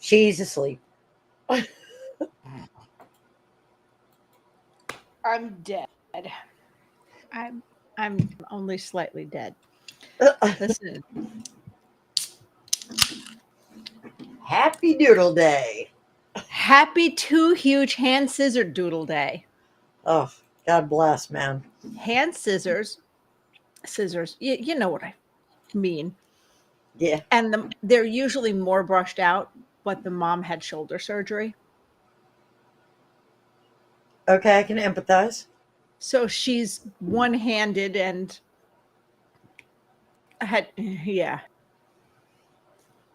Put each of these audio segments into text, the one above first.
She's asleep. I'm dead. I'm only slightly dead. Listen, Happy Doodle Day. happy two huge hand scissor doodle day. Oh, God bless, man. Hand scissors. You know what I mean. Yeah. And they're usually more brushed out, but the mom had shoulder surgery. Okay, I can empathize. So she's one-handed and had yeah.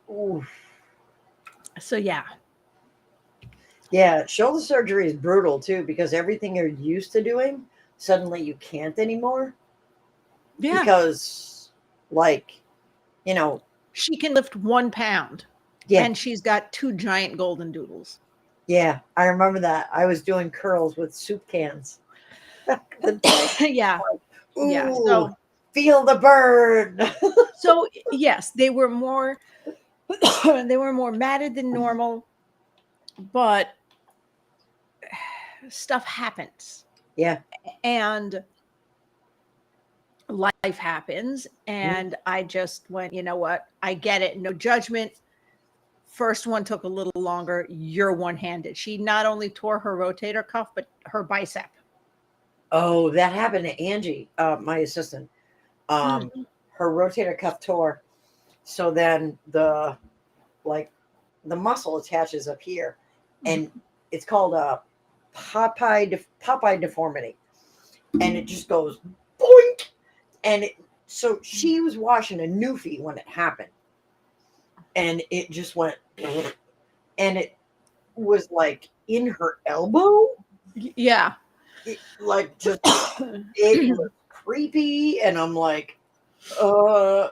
Ooh. So yeah. Yeah, shoulder surgery is brutal too because everything you're used to doing, suddenly you can't anymore Yeah. because, like, you know, She can lift 1 pound yeah, and she's got two giant golden doodles. yeah, I remember that. I was doing curls with soup cans back in the day. Yeah. Yeah. Ooh, feel the burn. So yes, they were more they were more matted than normal, but stuff happens Yeah. and life happens. Mm. And I just went, you know what? I get it. No judgment. First one took a little longer. You're one handed. She not only tore her rotator cuff, but her bicep. Oh, that happened to Angie, my assistant. Mm. Her rotator cuff tore. So then like the muscle attaches up here, and it's called a Popeye deformity, and it just goes boink, and so she was washing a newfie when it happened, and it just went, and it was like in her elbow, Yeah. like just it was creepy, and I'm like, uh.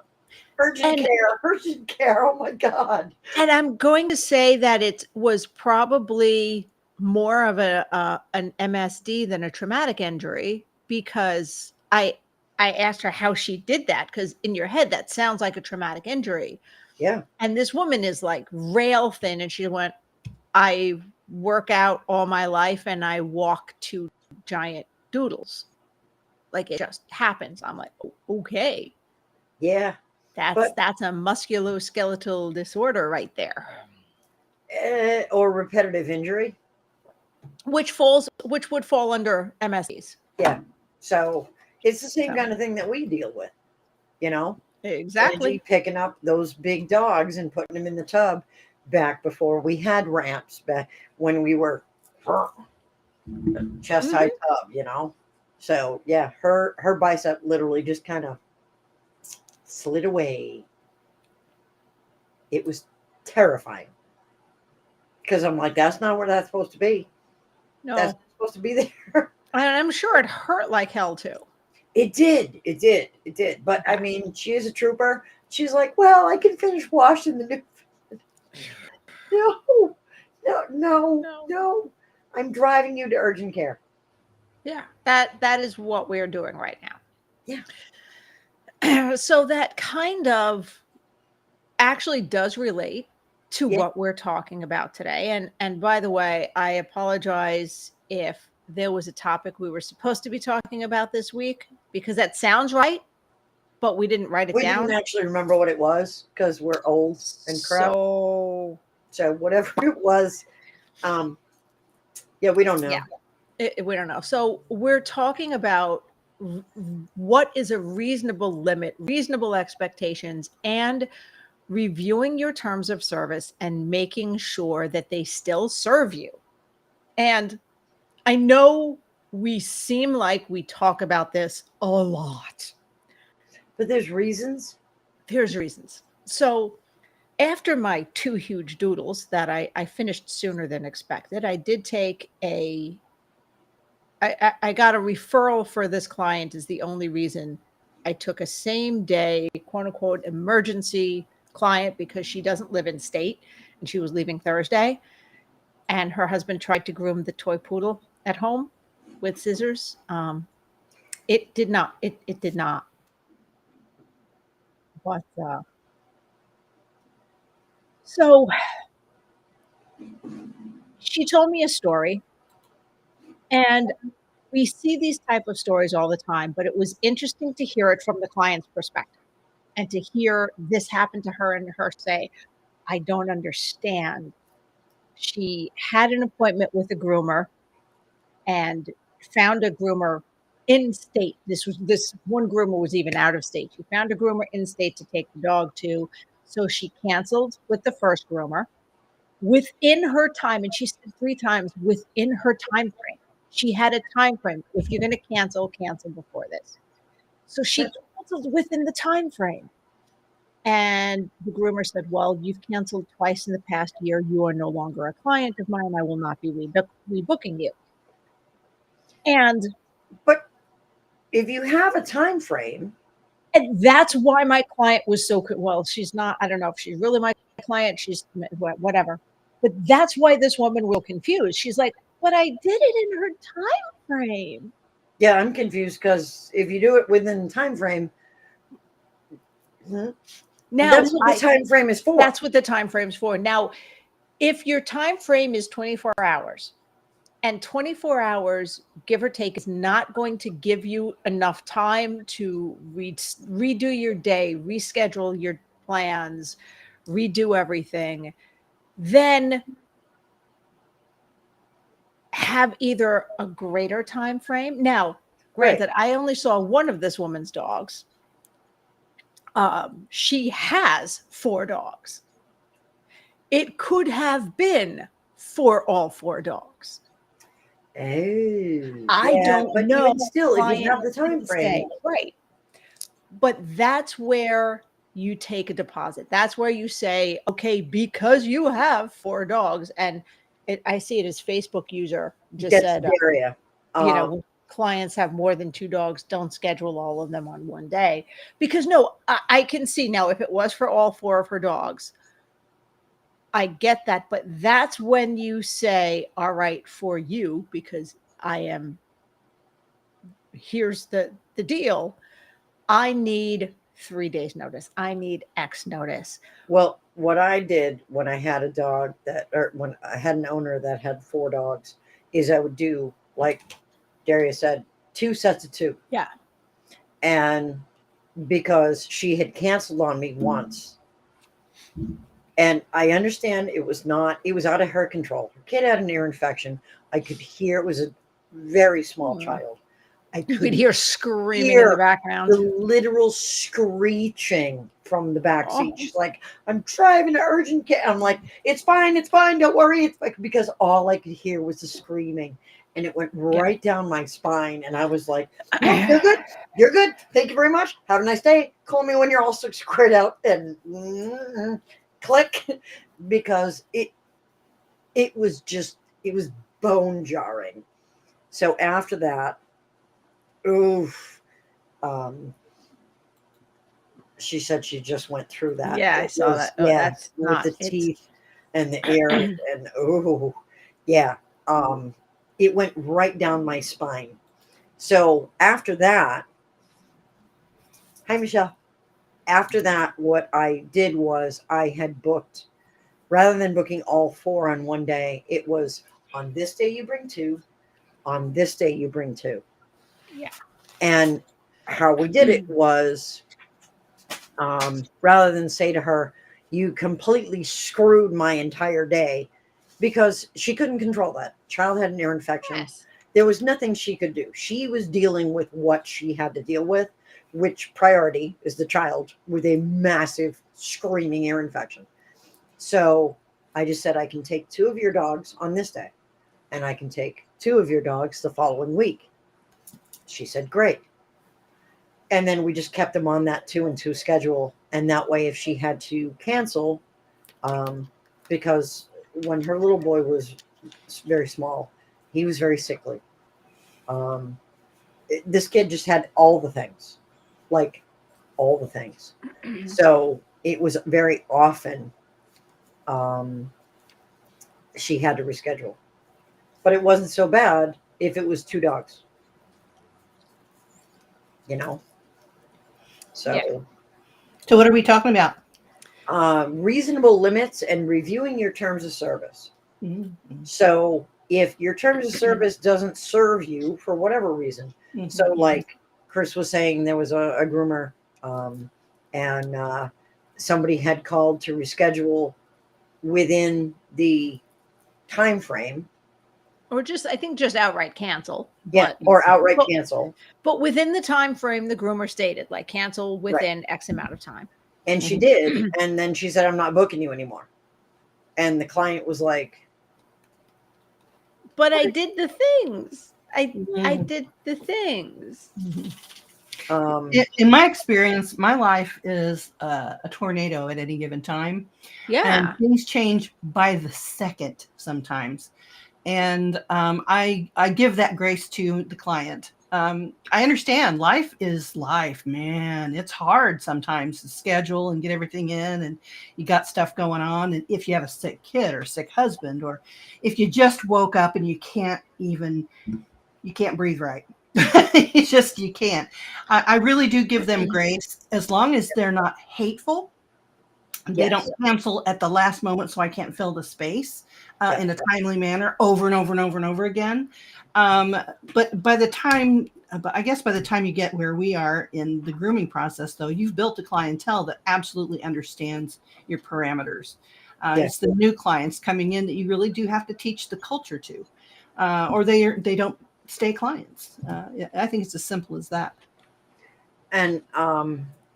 and Urgent care. Oh my God. and I'm going to say that it was probably more of an MSD than a traumatic injury because I asked her how she did that because in your head that sounds like a traumatic injury. Yeah. And this woman is like rail thin, and she went, I work out all my life and I walk two giant doodles. Like it just happens. I'm like, okay, Yeah. But that's a musculoskeletal disorder right there. or repetitive injury. Which would fall under MSDs. Yeah. So it's the same So kind of thing that we deal with, you know. Angie exactly. picking up those big dogs and putting them in the tub back before we had ramps, back when we were chest high Hmm. tub, you know. So yeah, her bicep literally just kind of slid away. It was terrifying because I'm like, that's not where that's supposed to be. That's No, not supposed to be there. and I'm sure it hurt like hell too. It did. It did. It did. But I Yeah. mean, she is a trooper. She's like, well, I can finish washing the new. No, no, no, No. no. I'm driving you to urgent care. Yeah. That is what we're doing right Yeah. now. So that kind of actually does relate to Yeah. what we're talking about today. And by the way, I apologize if there was a topic we were supposed to be talking about this week because that sounds right, but we didn't write it We didn't down. actually remember what it was because we're old and crap. So So whatever it was, um, yeah, we don't yeah, know. we don't know. So we're talking about what is a reasonable limit, reasonable expectations, and reviewing your terms of service and making sure that they still serve you. And I know we seem like we talk about this a lot. But there's reasons. Here's reasons. So, after my two huge doodles that I finished sooner than expected, I did take I got a referral for this client, is the only reason I took a same day, quote unquote, emergency client because she doesn't live in state and she was leaving Thursday. And her husband tried to groom the toy poodle at home with scissors. It did not. It did not. But so she told me a story, and we see these type of stories all the time, but it was interesting to hear it from the client's perspective and to hear this happen to her and her say, I don't understand. She had an appointment with a groomer and found a groomer in state. This one groomer was even out of state. She found a groomer in state to take the dog to. So she canceled with the first groomer within her time. And she said 3 times within her time frame. She had a time frame. If you're going to cancel, cancel before this. So she canceled within the time frame. And the groomer said, well, you've canceled twice in the past year. You are no longer a client of mine. I will not be rebooking you. And But if you have a time frame, And that's why my client was so well, she's not, I don't know if she's really my client, she's whatever. But that's why this woman was confused. She's like, but I did it in her time frame. yeah, I'm confused because if you do it within the time frame, Now that's what the time frame is for. That's what the time frame's for. Now, if your time frame is 24 hours, and 24 hours, give or take, is not going to give you enough time to redo your day, reschedule your plans, redo everything, then have either a greater time frame. Now, granted, I only saw one of this woman's dogs. She has 4 dogs. It could have been for all 4 dogs. Oh, I don't but know. even still, if you have the time frame, right? But that's where you take a deposit. That's where you say, okay, because you have 4 dogs, and I see it as Facebook user just gets said, the area. when clients have more than 2 dogs, don't schedule all of them on one day. Because no, I can see now if it was for all 4 of her dogs, I get that, but that's when you say, all right, for you, because here's the deal. I need 3 days notice. I need X notice. Well, what I did when I had a dog or when I had an owner that had 4 dogs, is I would do, like Daria said, 2 sets of 2. Yeah. And because she had canceled on me once, and I understand it was out of her control. Her kid had an ear infection. I could hear it was a very small child. You could hear screaming in the background. The literal screeching from the back seat. She's like, I'm driving to urgent care. I'm like, it's fine, don't worry. It's like, because all I could hear was the screaming, and it went right down my spine. And I was like, no, you're good. You're good. Thank you very much. Have a nice day. Call me when you're all squared out. And click, because it was bone jarring. So after that, oof. She said she just went through that. Yeah, I saw that. Oh, that's with not the teeth and the ear, and yeah. It went right down my spine. So after that, hi Michelle. After that, what I did was I had booked, rather than booking all 4 on one day, it was on this day you bring 2, on this day you bring 2. Yeah. And how we did it was, rather than say to her, you completely screwed my entire day, because she couldn't control that. Child had an ear infection. Yes. There was nothing she could do. She was dealing with what she had to deal with, which priority is the child with a massive screaming ear infection. So I just said, I can take 2 of your dogs on this day, and I can take 2 of your dogs the following week. She said, great. And then we just kept them on that 2 and 2 schedule. And that way, if she had to cancel, because when her little boy was very small, he was very sickly. This kid just had all the things, like all the things. So it was very often she had to reschedule. But it wasn't so bad if it was 2 dogs. So, So what are we talking about? reasonable limits and reviewing your terms of service. Mm-hmm. So if your terms of service doesn't serve you for whatever reason, so like Chris was saying, there was a groomer, and somebody had called to reschedule within the time frame, Or just, I think, just outright cancel. yeah, But or outright but, cancel. but within the time frame the groomer stated, like cancel within X amount of time. And she did, and then she said, "I'm not booking you anymore." And the client was like, But I did the things. I Mhm. did the things. In my experience, my life is a tornado at any given time, and Yeah. things change by the second sometimes. And I give that grace to the client. I understand life is life, man. It's hard sometimes to schedule and get everything in, and you got stuff going on. And if you have a sick kid or a sick husband, or if you just woke up and you can't breathe right. It's just, you can't. I really do give them grace as long as they're not hateful. They yes, don't cancel at the last moment, so I can't fill the space yeah, in a timely manner over and over and over and over again. But by the time, I guess by the time you get where we are in the grooming process, though, you've built a clientele that absolutely understands your parameters. yeah. It's the new clients coming in that you really do have to teach the culture to, or they don't stay clients. I think it's as simple as that. And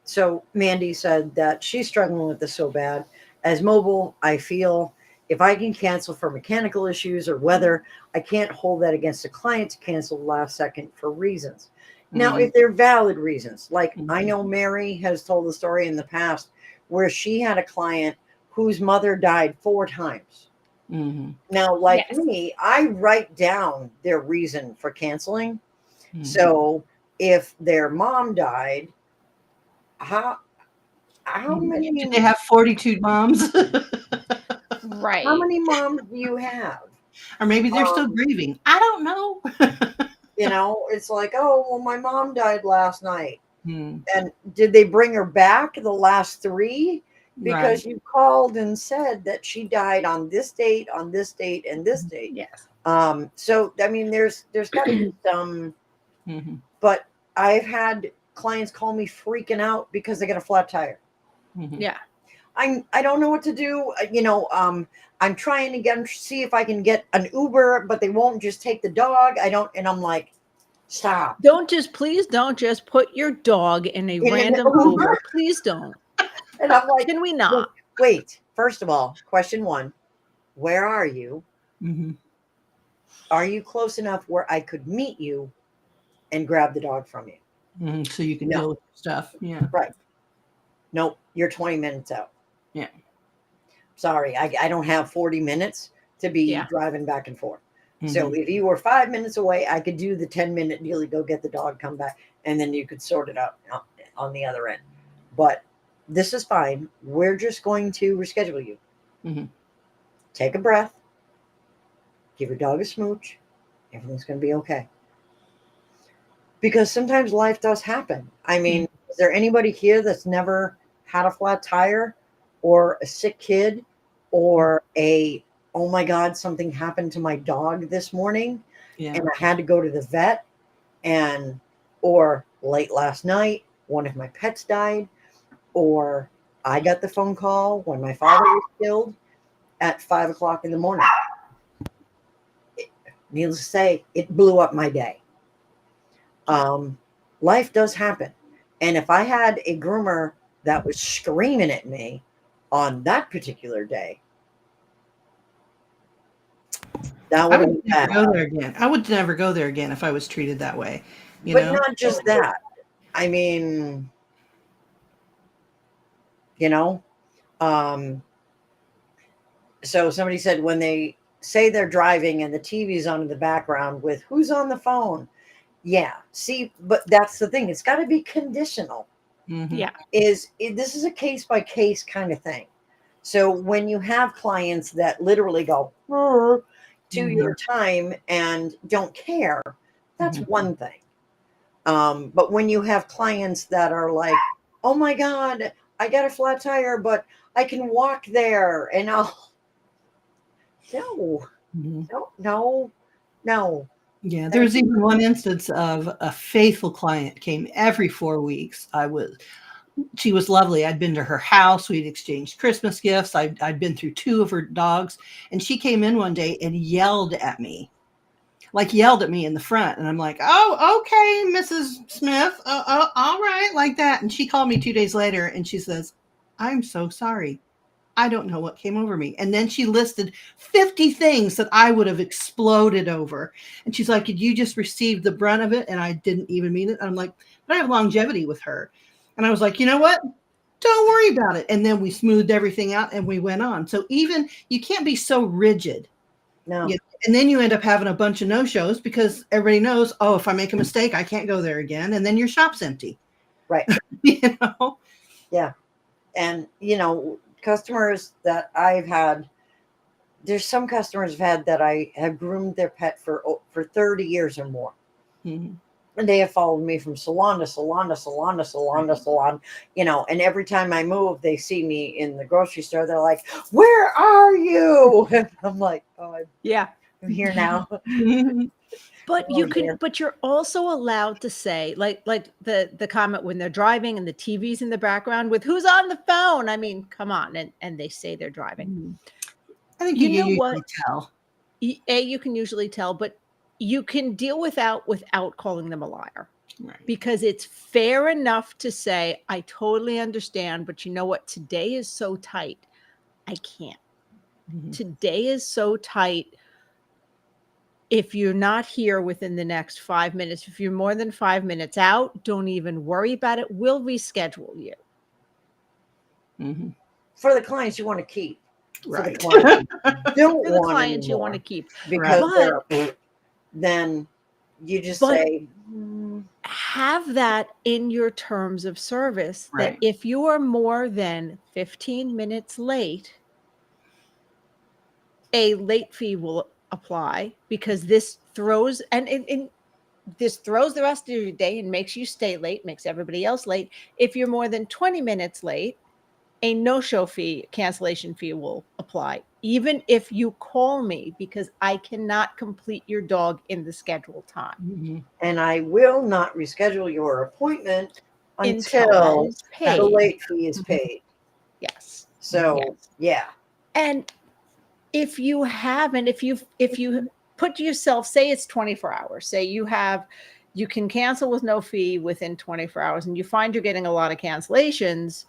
so Mandy said that she's struggling with this so bad. As mobile, I feel if I can cancel for mechanical issues or weather, I can't hold that against a client to cancel last second for reasons. Now, if they're valid reasons, like I know Mary has told the story in the past where she had a client whose mother died 4 times. Mm-hmm. Now, like Yes. me, I write down their reason for canceling. Mm-hmm. So if their mom died, how many Did they have 42 moms? how Right. many moms do you have? Or maybe they're still Um, grieving. I don't know. it's like, oh well, my mom died last night. Hmm. And did they bring her back the last three? Right. Because you called and said that she died on this date, on this date, and this date. Yes. So I mean, there's got to be some. Mm-hmm. But I've had clients call me freaking out because they got a flat tire. Mm-hmm. Yeah. I don't know what to do. I'm trying to see if I can get an Uber, but they won't just take the dog. I don't, and I'm like, stop. Please don't just put your dog in a In an random Uber, Uber. Please don't. and I'm like, Can we wait, not? wait. First of all, question one: where are you? Mm-hmm. Are you close enough where I could meet you and grab the dog from you? Mm-hmm. So you can No, deal with stuff. Yeah. right. Nope, you're 20 minutes out. Yeah. Sorry, I don't have 40 minutes to be Yeah. driving back and forth. So Mm-hmm. if you were 5 minutes away, I could do the 10-minute deal, go get the dog, come back, and then you could sort it out on the other end. But this is fine. We're just going to reschedule you. Mm-hmm. Take a breath, give your dog a smooch. Everything's going to be okay. Because sometimes life does happen. I mean, is there anybody here that's never had a flat tire or a sick kid or oh my God, something happened to my dog this morning Yeah. and I had to go to the vet, or late last night, one of my pets died, or I got the phone call when my father was killed at 5 o'clock in the morning. Needless to say, it blew up my day. Life does happen. And if I had a groomer that was screaming at me on that particular day, that I would have would been never bad. go there again. I would never go there again if I was treated that way. But not just that. I mean, you know, um, so somebody said when they say they're driving and the TV's on in the background with who's on the phone. Yeah. See, but that's the thing. It's got to be conditional. Mm-hmm. Yeah. This is a case by case kind of thing. So when you have clients that literally go to your time and don't care, that's one thing. But when you have clients that are like, oh my God, I got a flat tire, but I can walk there and I'll No, Mhm. no. Yeah, Thank there's you. even one instance of a faithful client came every 4 weeks. She was lovely. I'd been to her house. We'd exchanged Christmas gifts. I'd been through 2 of her dogs, and she came in one day and yelled at me, in the front. And I'm like, oh, okay, Mrs. Smith. All right, like that. And she called me 2 days later and she says, I'm so sorry. I don't know what came over me. And then she listed 50 things that I would have exploded over. And she's like, did you just receive the brunt of it? And I didn't even mean it. I'm like, but I have longevity with her. And I was like, you know what? Don't worry about it. And then we smoothed everything out and we went on. So even you can't be so rigid. No. You know, and then you end up having a bunch of no-shows because everybody knows, oh, if I make a mistake, I can't go there again. And then your shop's empty. Right. You know? Yeah. And, customers that I've had, there's some customers I've had that I have groomed their pet for 30 years or more. Mhm. And they have followed me from salon to salon to salon to salon to salon, and every time I move, they see me in the grocery store. They're like, where are you? And I'm like, oh, Yeah. I'm here now. But Oh, dear. but you're also allowed to say, like the comment when they're driving and the TV's in the background with who's on the phone. I mean, come on, and they say they're driving. Mhm. I think You you know what? usually tell. You can usually tell, but you can deal without calling them a liar. Right. Because it's fair enough to say, I totally understand, but you know what? Today is so tight. I can't. Mhm. Today is so tight. If you're not here within the next 5 minutes, if you're more than 5 minutes out, don't even worry about it. We'll reschedule you. Mhm. For the clients you want to keep. For the Right. clients you don't For the want clients you want to anymore keep. because But then you just but say, have that in your terms of service that Right. if you are more than 15 minutes late, a late fee will apply because this throws and this throws the rest of your day and makes you stay late, makes everybody else late. If you're more than 20 minutes late, a no-show fee, cancellation fee will apply, even if you call me because I cannot complete your dog in the scheduled time Mhm. and I will not reschedule your appointment until that until is the paid. late fee is Mhm. paid. Yes. So, Yes. yeah. And if you haven't, if you put yourself, say it's 24 hours, say you can cancel with no fee within 24 hours and you find you're getting a lot of cancellations,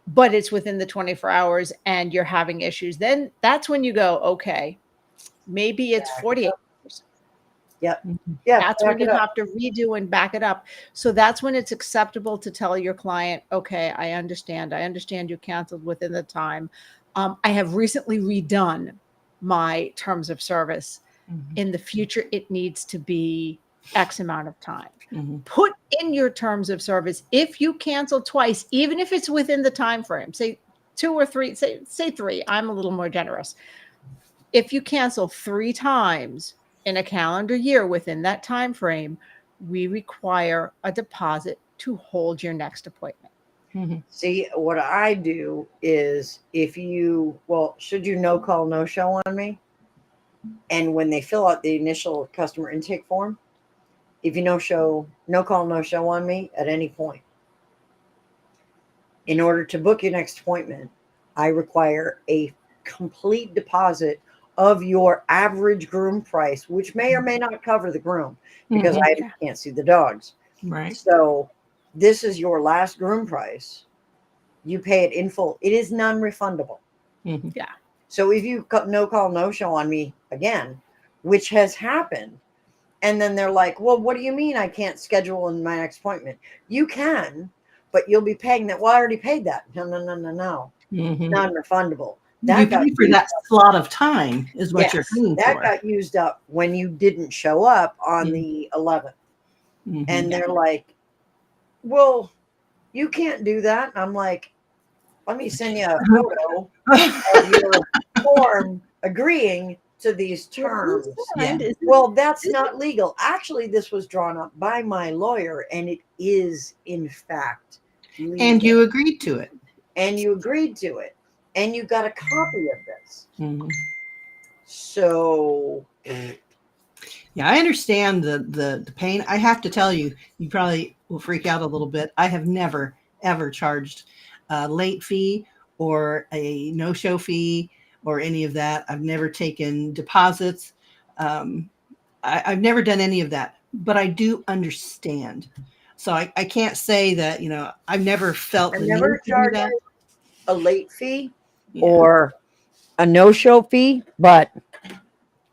but it's within the 24 hours and you're having issues, then that's when you go, okay, maybe it's Back it 48 up. hours. Yep. Mhm. Yeah. That's when Back you it up. have to redo and back it up. So that's when it's acceptable to tell your client, okay, I understand. I understand you canceled within the time. I have recently redone my terms of service. Mhm. In the future, it needs to be X amount of time. Mhm. Put in your terms of service if you cancel twice, even if it's within the time frame, say 2 or 3, say 3. I'm a little more generous. If you cancel 3 times in a calendar year within that time frame, we require a deposit to hold your next appointment. Mhm. See, what I do is should you no call, no show on me? And when they fill out the initial customer intake form, if you no call, no show on me at any point, in order to book your next appointment, I require a complete deposit of your average groom price, which may or may not cover the groom because Mhm. I Yeah. can't see the dogs. Right. So this is your last groom price. You pay it in full. It is non-refundable. Mhm. Yeah. So if you no call, no show on me again, which has happened, and then they're like, well, what do you mean I can't schedule in my next appointment? You can, but you'll be paying that. Well, I already paid that. No. Mhm. Non-refundable. You That got pay for used that up. slot of time is what you're Yes, paying that for. got used up when you didn't show up on Mhm. the 11th. Mhm. And they're like, well, you can't do that. And I'm like, let me send you a photo of your form agreeing to these What you terms. Yeah. signed is Well, that's not legal. Actually, this was drawn up by my lawyer, and it is, in fact, And legal. you agreed to it. And you agreed to it. And you got a copy of this. Mhm. So Yeah, I understand the pain. I have to tell you, you probably will freak out a little bit. I have never ever charged a late fee or a no-show fee or any of that. I've never taken deposits. Um, I've never done any of that, but I do understand. So I can't say that, I've never felt I the need never to do charge that. a late fee Yeah, or a no-show fee, but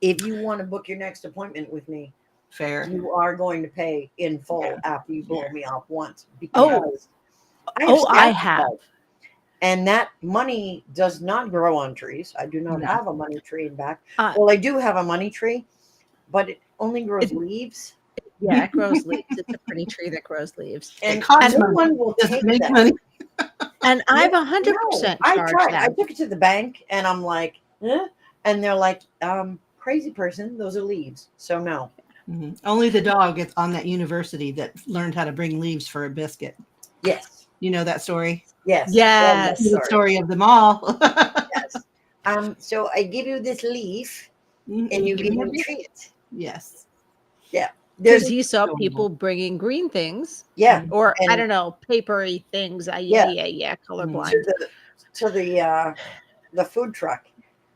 if you want to book your next appointment with me, fair. you are going to pay in full Yeah, after you blow yeah. me off once Oh, because I have oh, I staff to have. pay. And that money does not grow on trees. I do not No. have a money tree in back. Uh, Well, I do have a money tree, but it only grows it, leaves. yeah, it grows leaves. It's a pretty tree that grows leaves. It And costs no And money. one will Does it take make that. money? and I've No, 100% I charged tried. I them. took it to the bank and I'm like, eh? And they're like, crazy person, those are leaves. So no. Mhm. Only the dog gets on that university that learned how to bring leaves for a biscuit. Yes. You know that story? Yes. Love that Yes. The story. story of them all. Yes. So I give you this leaf and You you give give me a me a biscuit. treat. Yes. Yeah. Because There's he saw Adorable. people bringing green things yeah. or I And don't know, papery things. yeah, Yeah, Mhm. colorblind. to the food truck.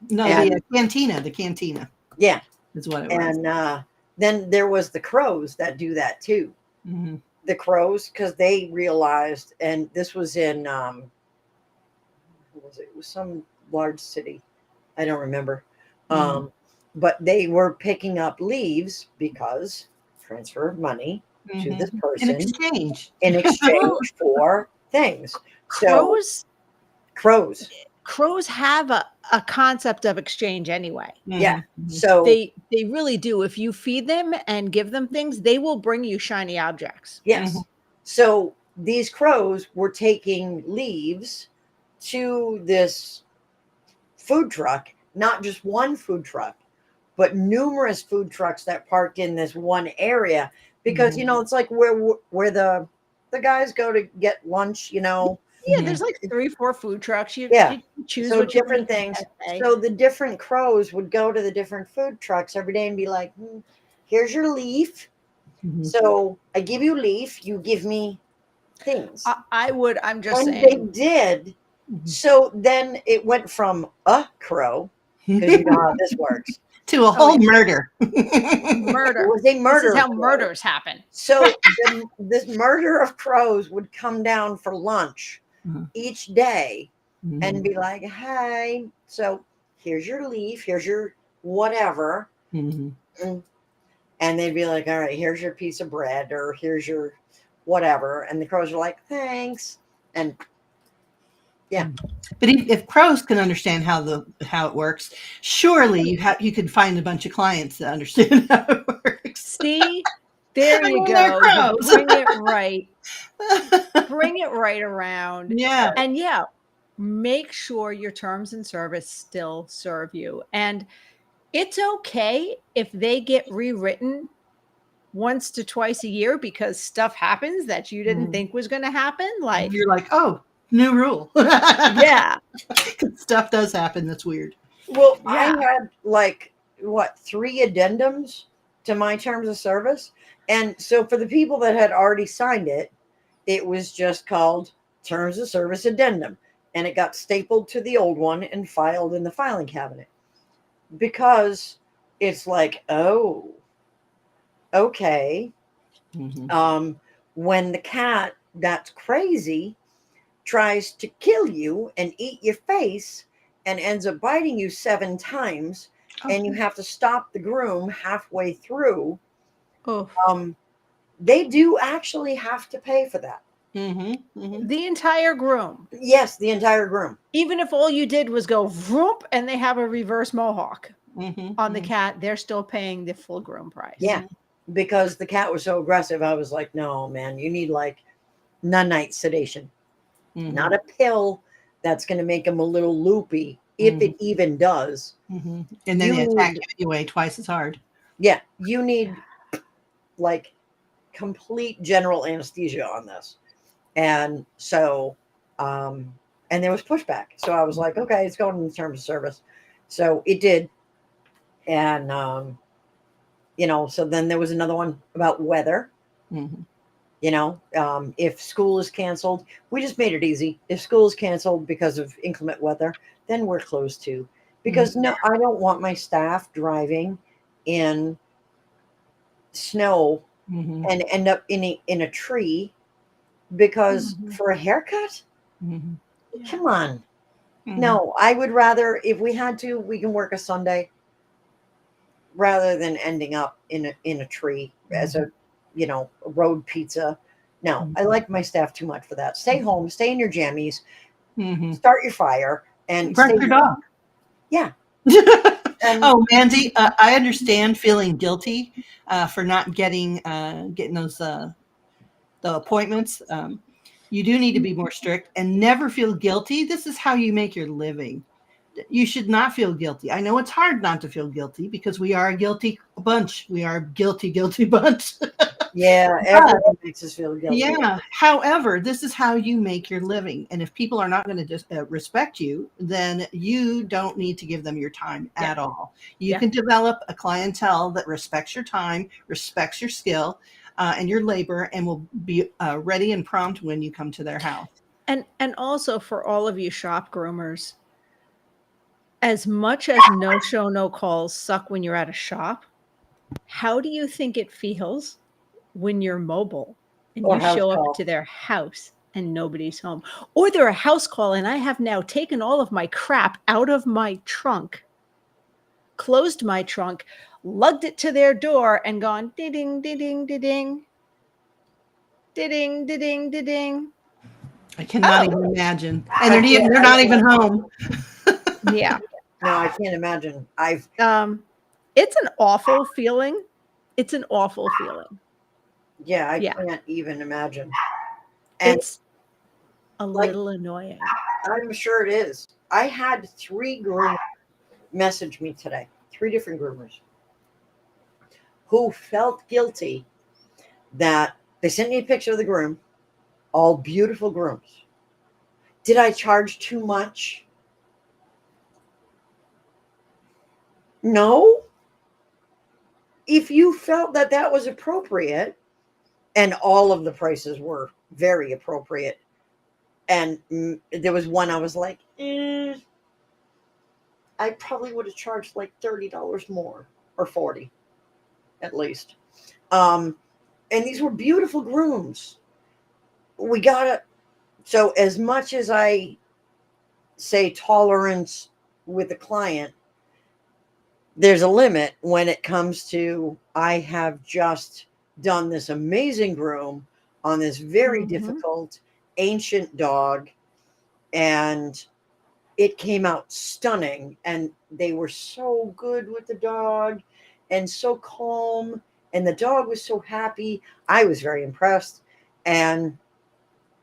No, the And cantina. The cantina yeah. is what it was. And then there was the crows that do that too. Mhm. The crows, because they realized, and this was in what was it? It was some large city. I don't remember. Mhm. But they were picking up leaves because transfer of money to this Mhm. In person exchange. in Well, exchange for things. So crows crows. crows have a concept of exchange anyway. Yeah. Mhm. Mhm. So They really do. If you feed them and give them things, they will bring you shiny objects. Mhm. yes. So these crows were taking leaves to this food truck, not just one food truck, but numerous food trucks that parked in this one area because Mhm. it's like where the guys go to get lunch, Yeah, there's Mhm. like 3, 4 food trucks. yeah. You choose So what you want different to eat things. that day. So the different crows would go to the different food trucks every day and be like, here's your leaf. Mhm. So I give you leaf, you give me things. I'm just And they saying, did. Mhm. So then it went from a crow, because you know how this works. To a oh whole yeah, murder. It murder. was a This is murder how crow. murders happen. So this murder of crows would come down for lunch Mhm. each day and Mhm. be like, hey, so here's your leaf, here's your whatever. Mhm. And they'd be like, all right, here's your piece of bread or here's your whatever. And the crows are like, thanks. And yeah, But if crows can understand how it works, surely you could find a bunch of clients that understand how it works. See, there I you mean, they're go. You crows. bring it right around. Yeah. And yeah, make sure your terms and service still serve you. And it's okay if they get rewritten once to twice a year because stuff happens that you didn't Mhm. think was going to happen. Like, You're like, oh, new rule. yeah, Stuff does happen. That's weird. well, I yeah. had like what, 3 addendums to my terms of service. And so for the people that had already signed it, it was just called terms of service addendum. And it got stapled to the old one and filed in the filing cabinet because it's like, oh, okay. Mhm. When the cat that's crazy tries to kill you and eat your face and ends up biting you 7 times, Oh. and you have to stop the groom halfway through, Oh, they do actually have to pay for that. Mhm. Mhm. the entire groom. Yes, the entire groom. Even if all you did was go whoop and they have a reverse mohawk Mhm. on the Mhm. cat, they're still paying the full groom price. Yeah, because the cat was so aggressive. I was like, no, man, you need like nunite sedation, Mhm. not a pill that's going to make him a little loopy, if Mhm. it even does. Mhm. And then You they attack need, you anyway twice as hard. yeah, you need like complete general anesthesia on this. And so, and there was pushback. So I was like, okay, it's going in terms of service. So it did. And, so then there was another one about weather. Mhm. If school is canceled, we just made it easy. If school is canceled because of inclement weather, then we're closed too. Because no, I don't want my staff driving in snow Mhm. and end up in a tree because Mhm. for a haircut. Mhm. Yeah. Come on. Mhm. No, I would rather, if we had to, we can work a Sunday rather than ending up in a tree as a road pizza. No, I like my staff too much for that. Stay home, stay in your jammies, Mhm. start your fire, and Bark stay. your dog. Yeah. And Oh, Mandy, I understand feeling guilty for not getting those the appointments. You do need to be more strict and never feel guilty. This is how you make your living. You should not feel guilty. I know it's hard not to feel guilty because we are a guilty bunch. We are a guilty bunch. yeah, But everything makes us feel guilty. yeah. However, this is how you make your living. And if people are not going to just respect you, then you don't need to give them your time at all. You Yeah. can develop a clientele that respects your time, respects your skill and your labor, and will be ready and prompt when you come to their house. And also for all of you shop groomers, as much as no show, no calls suck when you're at a shop, how do you think it feels when you're mobile and Or you house show up call. to their house and nobody's home? Or they're a house call and I have now taken all of my crap out of my trunk, closed my trunk, lugged it to their door and gone ding, ding, ding, ding, ding, ding, ding, ding. I cannot Oh, even imagine. And I can't. they're I not can't. even home. yeah. No, I can't imagine. It's an awful feeling. It's an awful feeling. I Yeah. can't even imagine. And It's a like, little annoying. I'm sure it is. I had 3 groomers message me today. 3 different groomers who felt guilty that they sent me a picture of the groom, all beautiful grooms. Did I charge too much? No. If you felt that that was appropriate, and all of the prices were very appropriate, and there was one I was like, I probably would have charged like $30 more or 40 at least. And these were beautiful grooms. We gotta, so as much as I say tolerance with the client, there's a limit when it comes to I have just done this amazing groom on this very difficult ancient dog, and it came out stunning, and they were so good with the dog and so calm, and the dog was so happy. I was very impressed, and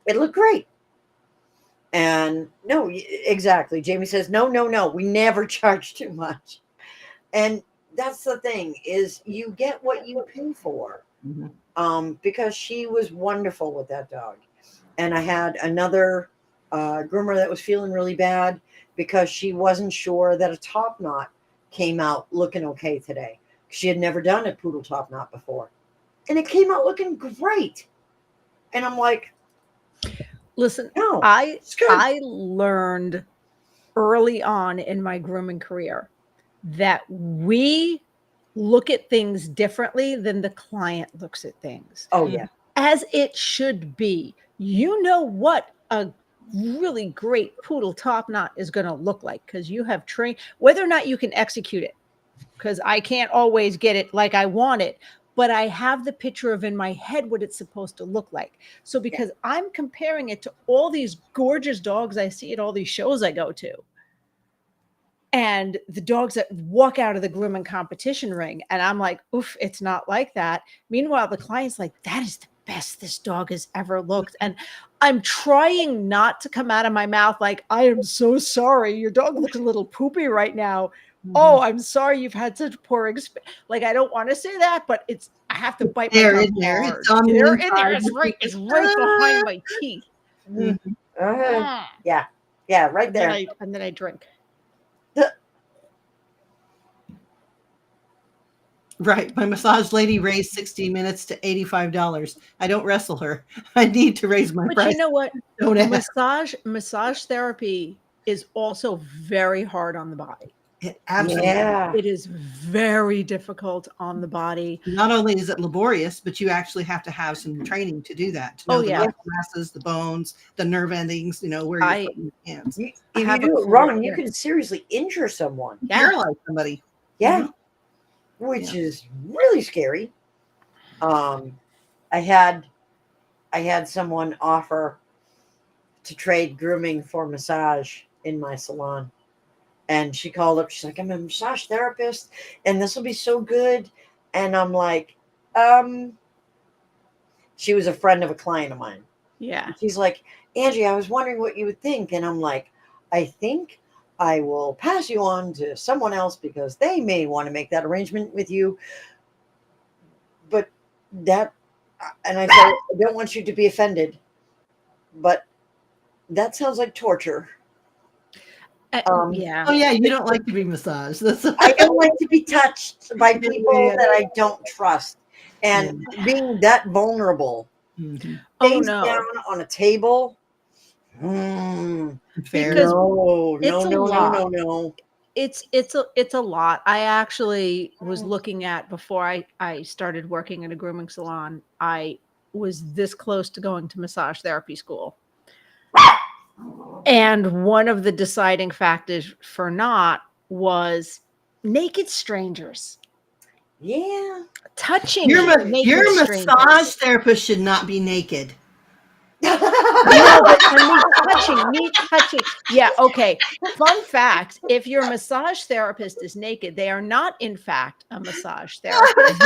it looked great. And no, exactly. Jamie says, no, no, no. We never charge too much. And that's the thing is you get what you pay for. Because she was wonderful with that dog. And I had another groomer that was feeling really bad because she wasn't sure that a top knot came out looking okay today. She had never done a poodle top knot before. And it came out looking great. And I'm like, Listen, no, I it's good. I learned early on in my grooming career that we look at things differently than the client looks at things. Oh, yeah. As it should be. You know what a really great poodle top knot is going to look like because you have trained whether or not you can execute it, because I can't always get it like I want it, but I have the picture of in my head what it's supposed to look like. So because I'm comparing it to all these gorgeous dogs I see at all these shows I go to, and the dogs that walk out of the grooming competition ring, and I'm like, oof, it's not like that. Meanwhile, the client's like, that is the best this dog has ever looked. And I'm trying not to come out of my mouth like, I am so sorry. Your dog looks a little poopy right now. Oh, I'm sorry you've had such poor experience. Like, I don't want to say that, but I have to bite my There tongue in there. hard. It's on the They're in there. inside. It's right behind my teeth. Yeah. Yeah, right And there. then I drink. Right. My massage lady raised 60 minutes to $85. I don't wrestle her. I need to raise my But price. you know what? Don't ask. Massage therapy is also very hard on the body. Absolutely. Yeah. It is very difficult on the body. Not only is it laborious, but you actually have to have some training to do that. To know Oh, the yeah. muscle masses, the bones, the nerve endings, where you're putting your hands. If I you have a do it cl- wrong, you yeah. can seriously injure someone. Yeah. Paralyze somebody. Yeah. Mhm. Which Yeah. is really scary. I had someone offer to trade grooming for massage in my salon. And she called up, she's like, I'm a massage therapist and this will be so good. And I'm like, she was a friend of a client of mine. Yeah. She's like, Angie, I was wondering what you would think. And I'm like, I think I will pass you on to someone else because they may want to make that arrangement with you. But that, and I said, I don't want you to be offended, but that sounds like torture. Yeah. Oh yeah, you don't like to be massaged. That's I don't like to be touched by people Yeah. that I don't trust. And being that vulnerable, Mhm. Oh, face no. down on a table. Fair. Because No, it's a no, lot. no, no. It's a lot. I actually was looking at, before I started working at a grooming salon, I was this close to going to massage therapy school. And one of the deciding factors for not was naked strangers. Yeah. Touching Your naked strangers. massage therapist should not be naked. No, but me touching. Yeah, okay. Fun fact, if your massage therapist is naked, they are not in fact a massage therapist.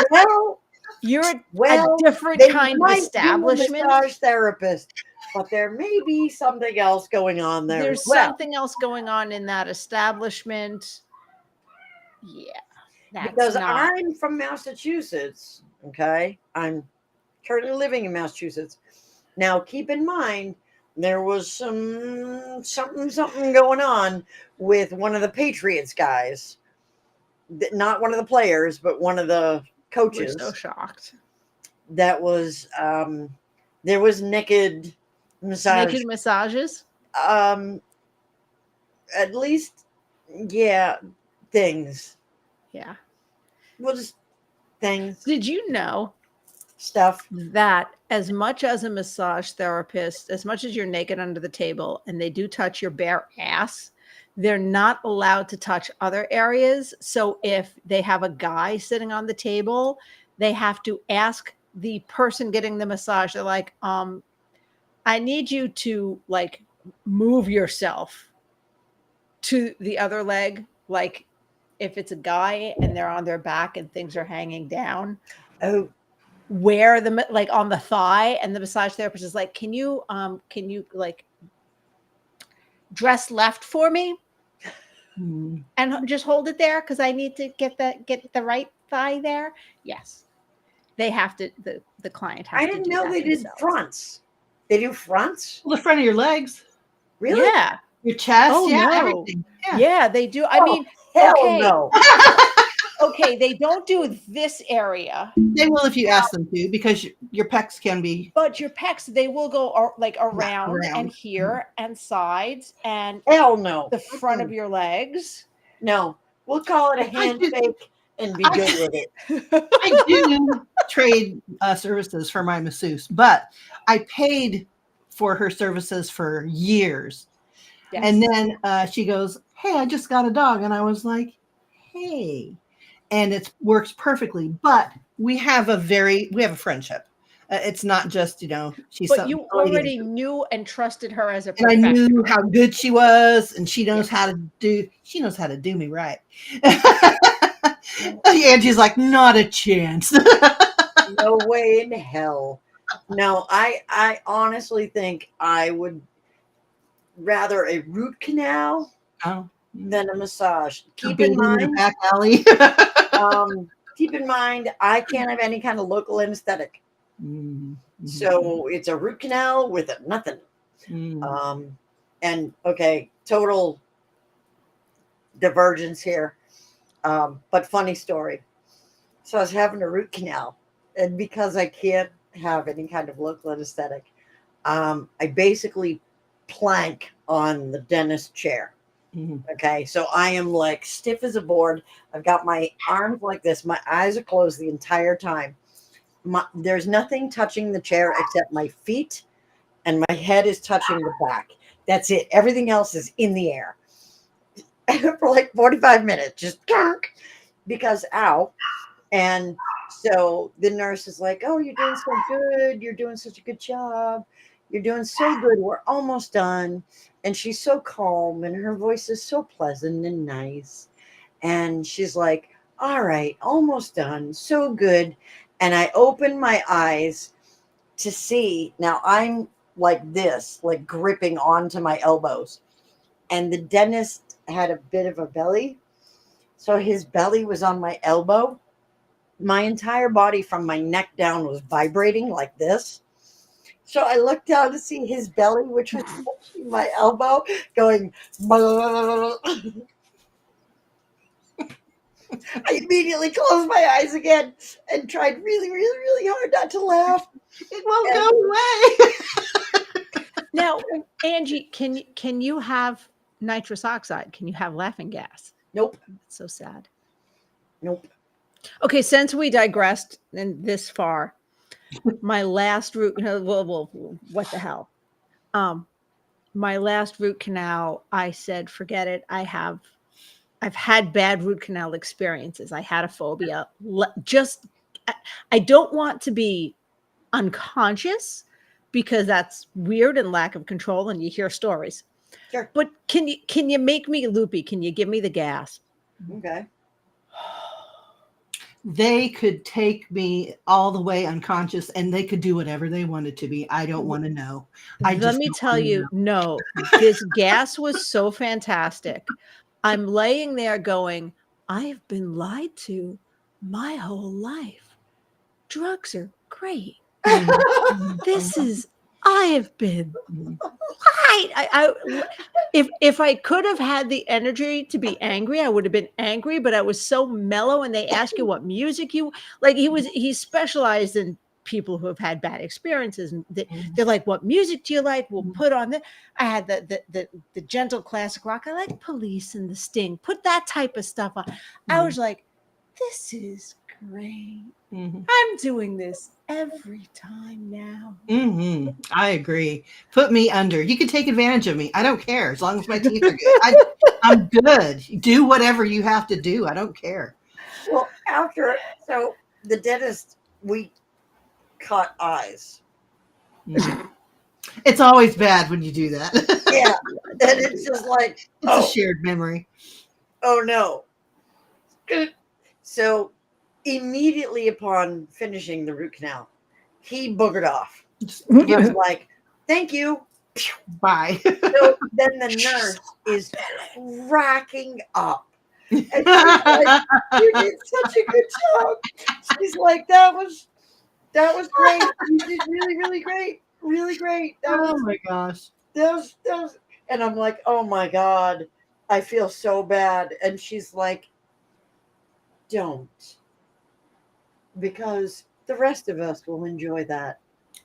You're a different they kind of might be a establishment. massage therapist, but there may be something else going on there. There's something else going on in that establishment. Yeah. That's Because not. I'm from Massachusetts. Okay. I'm currently living in Massachusetts. Now, keep in mind, there was something going on with one of the Patriots guys. Not one of the players, but one of the We're coaches. so shocked. That was there was naked massage. Naked massages? At least, yeah, things. Yeah. Well, just things, Did you know stuff. that as much as a massage therapist, as much as you're naked under the table and they do touch your bare ass, they're not allowed to touch other areas. So if they have a guy sitting on the table, they have to ask the person getting the massage, they're like, I need you to like move yourself to the other leg. Like if it's a guy and they're on their back and things are hanging down, Oh, where the like on the thigh, and the massage therapist is like, can you like dress left for me and just hold it there because I need to get the right thigh there. Yes, they have to. The client has I to didn't do know that they did themselves. fronts. They do fronts? Well, the front of your legs, Really? Yeah. your chest, Oh yeah, no. everything. Yeah, they do. I mean, Hell okay. no. Okay, they don't do this area, They will if you ask them to, because your pecs can be but your pecs, they will go like around around. and here and sides and Hell no. the front of your legs. No. We'll call it a I do- handshake and be good with it. I do trade services for my masseuse, but I paid for her services for years. Yes. And then she goes, "Hey, I just got a dog," and I was like, "Hey," and it works perfectly. But we have a friendship. It's not just she's But some you lady already knew and trusted her as a and I professional. knew how good she was, and she knows Yes. how to do me right. Angie's like, not a chance. No way in hell. No, I honestly think I would rather a root canal Oh, than a massage. Keep being in in the mind, back alley. I can't have any kind of local anesthetic. So it's a root canal with nothing. And okay, total divergence here. But funny story. So I was having a root canal, and because I can't have any kind of local anesthetic, I basically plank on the dentist chair. Mhm. Okay, so I am like stiff as a board. I've got my arms like this. My eyes are closed the entire time. There's nothing touching the chair except my feet, and my head is touching the back. That's it. Everything else is in the air for like 45 minutes, just because ow. And so the nurse is like, "Oh, you're doing so good. You're doing such a good job. You're doing so good. We're almost done." And she's so calm and her voice is so pleasant and nice. And she's like, "All right, almost done. So good." And I open my eyes to see. Now I'm like this, like gripping onto my elbows. And the dentist had a bit of a belly. So his belly was on my elbow. My entire body from my neck down was vibrating like this. So I looked down to see his belly, which was touching my elbow, going. I immediately closed my eyes again and tried really, really, really hard not to laugh. It won't go away. Now, Angie, can you have nitrous oxide? Can you have laughing gas? Nope. It's so sad. Nope. Okay, since we digressed in this far, my last root. Well, what the hell? My last root canal, I said, forget it. I've had bad root canal experiences. I had a phobia. I don't want to be unconscious because that's weird and lack of control, and you hear stories. Sure. But can you make me loopy? Can you give me the gas? Okay. They could take me all the way unconscious and they could do whatever they wanted to be. I don't want to know. Let me tell you, no, this gas was so fantastic. I'm laying there going, I have been lied to my whole life. Drugs are great. This is, I have been lied. If I could have had the energy to be angry, I would have been angry, but I was so mellow, and they ask you what music you like. He specialized in people who have had bad experiences, and they're like, what music do you like? We'll put on the I had the gentle classic rock. I like Police and the Sting. Put that type of stuff on. I was like, this is great. I'm doing this every time now. I agree. Put me under. You can take advantage of me. I don't care as long as my teeth are good. I'm good. Do whatever you have to do. I don't care. Well, so the dentist, we cut eyes. It's always bad when you do that. Yeah. And it's just like, It's a shared memory. oh no. So immediately upon finishing the root canal, he boogered off. He was like, thank you. Bye. So then the nurse is cracking up. And she's like, you did such a good job. She's like, that was great. You did really, really great. Really great. Oh my gosh. That was, and I'm like, oh my God, I feel so bad. And she's like, don't. Because the rest of us will enjoy that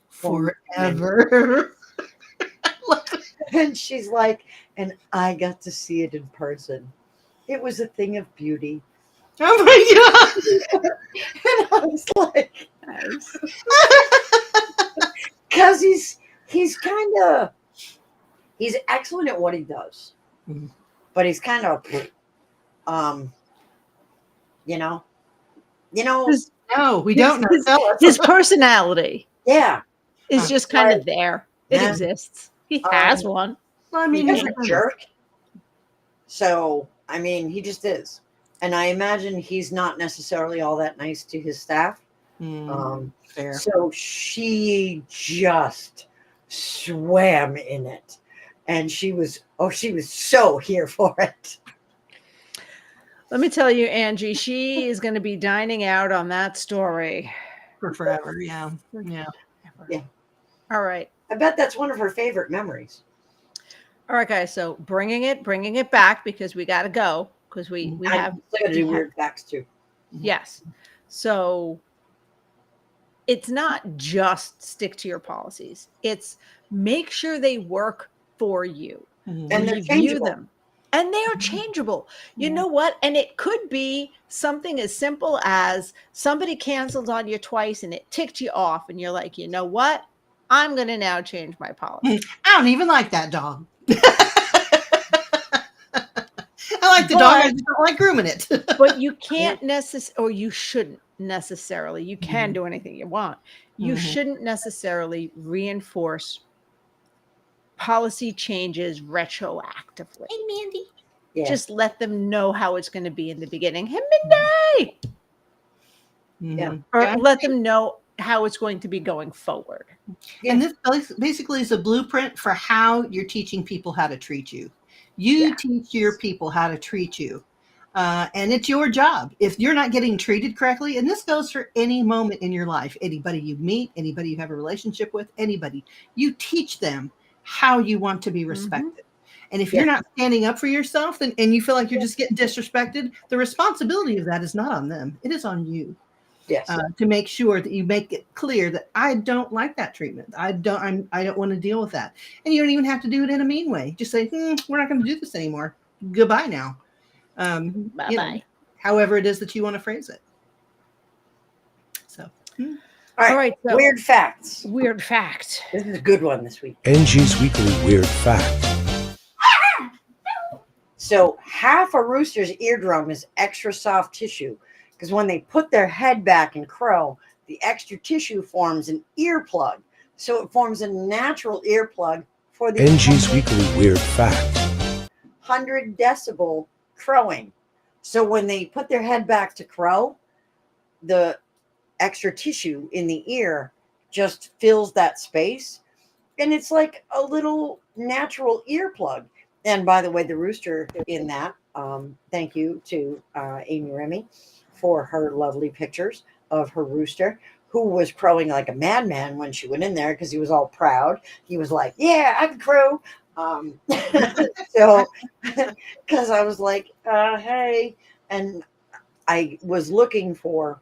Forever. And she's like, and I got to see it in person. It was a thing of beauty. Oh my God. And I was like, because he's excellent at what he does. But he's kind of no, we don't know. His personality, yeah, is just kind of there. It exists. He has one. Well, I mean, he's a jerk. So I mean, he just is, and I imagine he's not necessarily all that nice to his staff. Fair. So she just swam in it, and she was so here for it. Let me tell you, Angie, she is going to be dining out on that story for forever. Yeah. All right. I bet that's one of her favorite memories. All right, guys. So bringing it back because we got to go because we have to do weird facts too. Yes. So it's not just stick to your policies. It's make sure they work for you. Mhm. And they're Review changeable. them. And they are changeable. You know what? And it could be something as simple as somebody canceled on you twice and it ticked you off. And you're like, you know what? I'm going to now change my policy. I don't even like that dog. I like the dog. I just don't like grooming it. But you can't necessarily, or you shouldn't necessarily, you can Mhm. do anything you want. You Mhm. shouldn't necessarily reinforce policy changes retroactively. Hey, Mandy. Yeah. Just let them know how it's going to be in the beginning. Hey, midday. Yeah. Or Yeah. let them know how it's going to be going forward. Yeah. And this basically is a blueprint for how you're teaching people how to treat you. You Yeah. teach your people how to treat you. And it's your job. If you're not getting treated correctly, and this goes for any moment in your life, anybody you meet, anybody you have a relationship with, anybody, you teach them how you want to be respected. And if Yeah. you're not standing up for yourself and you feel like you're just getting disrespected, the responsibility of that is not on them. It is on you. Yes. To make sure that you make it clear that I don't like that treatment. I don't want to deal with that. And you don't even have to do it in a mean way. Just say, we're not going to do this anymore. Goodbye now. Bye-bye. However it is that you want to phrase it. So, All right. So Weird facts. weird fact. This is a good one this week. Angie's Weekly Weird Fact. So half a rooster's eardrum is extra soft tissue because when they put their head back and crow, the extra tissue forms an earplug. So it forms a natural earplug for the Angie's Weekly Weird Fact. 100 decibel crowing. So when they put their head back to crow, the extra tissue in the ear just fills that space. And it's like a little natural earplug. And by the way, the rooster in that, thank you to Amy Remy for her lovely pictures of her rooster, who was crowing like a madman when she went in there because he was all proud. He was like, yeah, I can crow. So, because I was like, hey. And I was looking for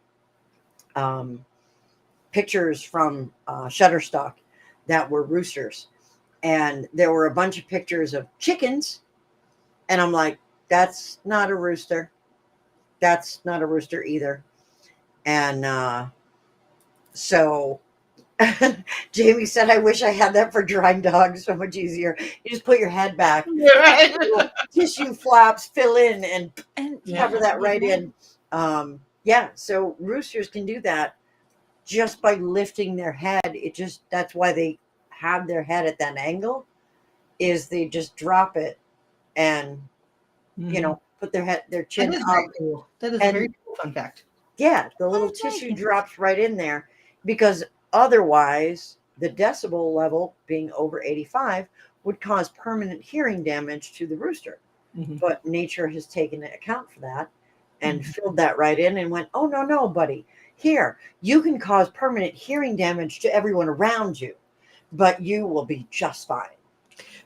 pictures from Shutterstock that were roosters. And there were a bunch of pictures of chickens. And I'm like, that's not a rooster. That's not a rooster either. And so Jamie said, I wish I had that for drying dogs. So much easier. You just put your head back. Tissue flaps fill in and cover that right in. Yeah. So roosters can do that just by lifting their head. That's why they have their head at that angle, is they just drop it and put their chin that is up. very cool. That is a very cool fun fact. Yeah, the little tissue drops right in there, because otherwise the decibel level being over 85 would cause permanent hearing damage to the rooster. But nature has taken into account for that and filled that right in and went, oh, no, buddy. Here, you can cause permanent hearing damage to everyone around you, but you will be just fine.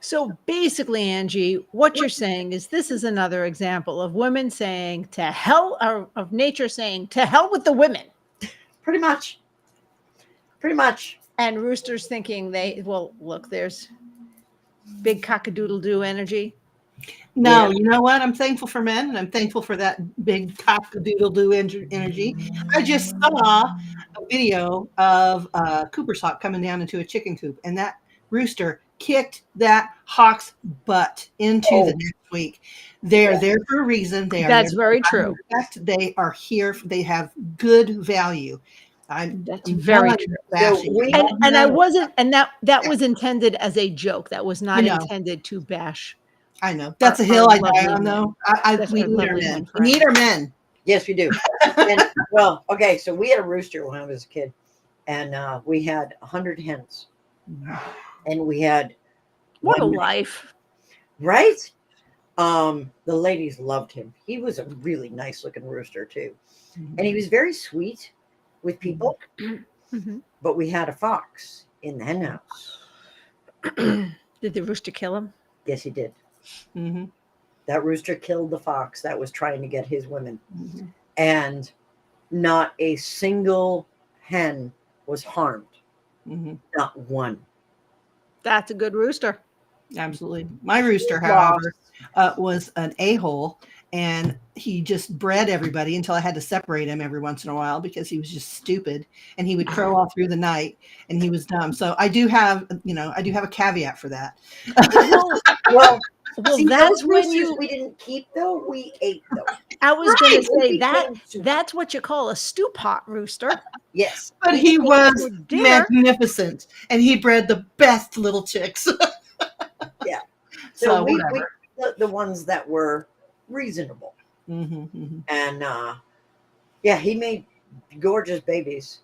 So basically, Angie, what you're saying is this is another example of women saying to hell, or of nature saying to hell with the women. Pretty much. And roosters thinking look, there's big cock-a-doodle-doo energy. No, you know what? I'm thankful for men, and I'm thankful for that big cock-a-doodle-doo energy. I just saw a video of a Cooper's hawk coming down into a chicken coop, and that rooster kicked that hawk's butt into the next week. They're there for a reason. That's very true. They are here. They have good value. That's very true. And I wasn't, and that was intended as a joke. That was not intended to bash. I know. That's a hill I die on, though. We need our men. We need our men. Yes, we do. And, well, okay, so we had a rooster when I was a kid, and we had 100 hens. And we had what a life, right? The ladies loved him. He was a really nice looking rooster too, and he was very sweet with people. But we had a fox in the hen house. Did the rooster kill him? Yes, he did. That rooster killed the fox that was trying to get his women. And not a single hen was harmed. Mhm. Not one. That's a good rooster. Absolutely. My rooster, Lost. however, was an a-hole, and he just bred everybody until I had to separate him every once in a while because he was just stupid, and he would crow all through the night, and he was dumb. So I do have a caveat for that. Well, Well, see, that's those when roosters you. we didn't keep though. We ate them. I was going to We say that became super- that's what you call a stew pot rooster. Yes. But We he ate was for dinner. magnificent, and he bred the best little chicks. Yeah. So So we whatever. the ones that were reasonable. Mm-hmm. And yeah, he made gorgeous babies.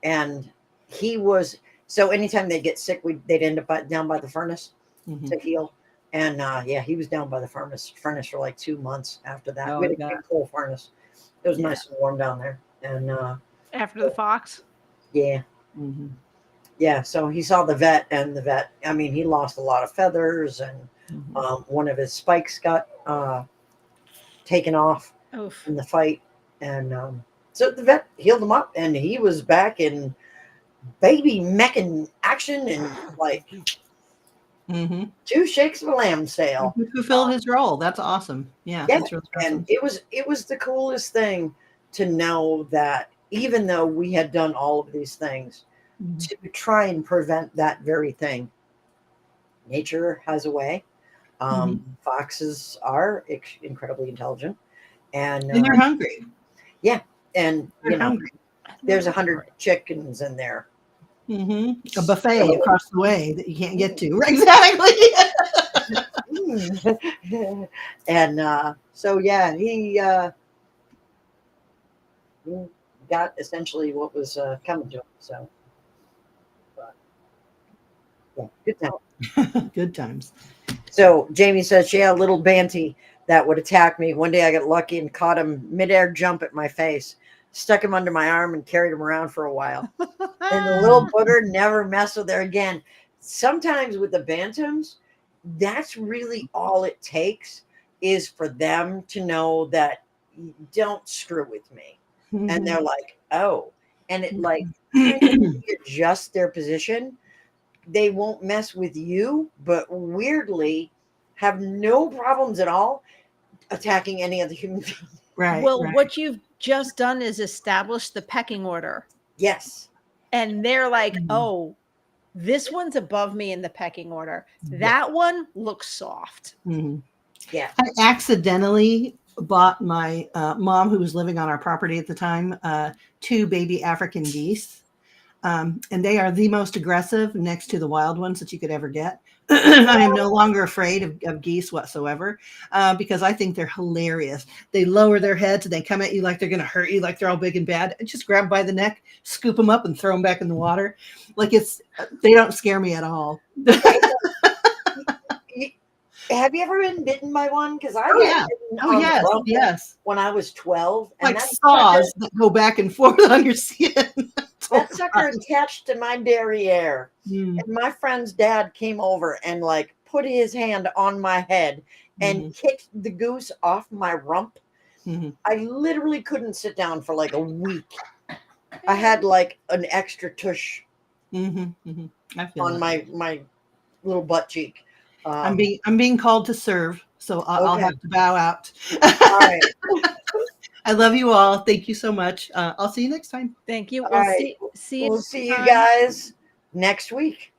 And he was so anytime they get sick, they'd end up down by the furnace Mm-hmm. to heal. And yeah, he was down by the furnace for like 2 months after that. Oh, We had a yeah. big coal furnace. It was Yeah. nice and warm down there. And After the fox. yeah. Mm-hmm. Yeah, so he saw the vet, and the vet, I mean, he lost a lot of feathers, and Mm-hmm. one of his spikes got taken off Oof. in the fight. And so the vet healed him up, and he was back in baby mecking action and like Mm-hmm. 2 shakes of a lamb sale. He fulfilled his role. That's awesome. Yeah, Yeah, that's really and awesome. it was the coolest thing to know that even though we had done all of these things, Mhm. to try and prevent that very thing. Nature has a way. Foxes are incredibly intelligent, and And they're hungry. yeah, and They're you know, hungry. there's 100 chickens in there. Mm-hmm. A buffet So- across the way that you can't get to. Exactly. and so yeah, he got essentially what was coming to him. So, but, yeah, good time. Good times. So Jamie says she had a little banty that would attack me. One day I got lucky and caught him midair jump at my face, stuck him under my arm and carried him around for a while. And the little booger never messed with her again. Sometimes with the bantams, that's really all it takes is for them to know that don't screw with me. And they're like, oh, and it like kind of adjust their position. They won't mess with you, but weirdly have no problems at all attacking any other human being. Right. Well, right. what you've just done is establish the pecking order. Yes. And they're like, Mhm. oh, this one's above me in the pecking order. Yeah. That one looks soft. Mhm. Yeah. I accidentally bought my mom, who was living on our property at the time, 2 baby African geese. And they are the most aggressive next to the wild ones that you could ever get. I am no longer afraid of geese whatsoever because I think they're hilarious. They lower their heads and they come at you like they're going to hurt you, like they're all big and bad. And just grab them by the neck, scoop them up, and throw them back in the water. Like they don't scare me at all. Have you ever been bitten by one? Because I Oh, got yeah. bitten Oh, on the yes, bump yes. when I was 12. And Like saws that go back and forth on your skin. that sucker attached to my derriere. Mm. And my friend's dad came over and like put his hand on my head and kicked the goose off my rump. Mhm. I literally couldn't sit down for like a week. I had like an extra tush Mhm. Mhm. I feel on that. my little butt cheek. I'm being called to serve, so I'll Okay. have to bow out. All right. I love you all. Thank you so much. I'll see you next time. Thank you. All We'll right. see you We'll next see you time. guys next week.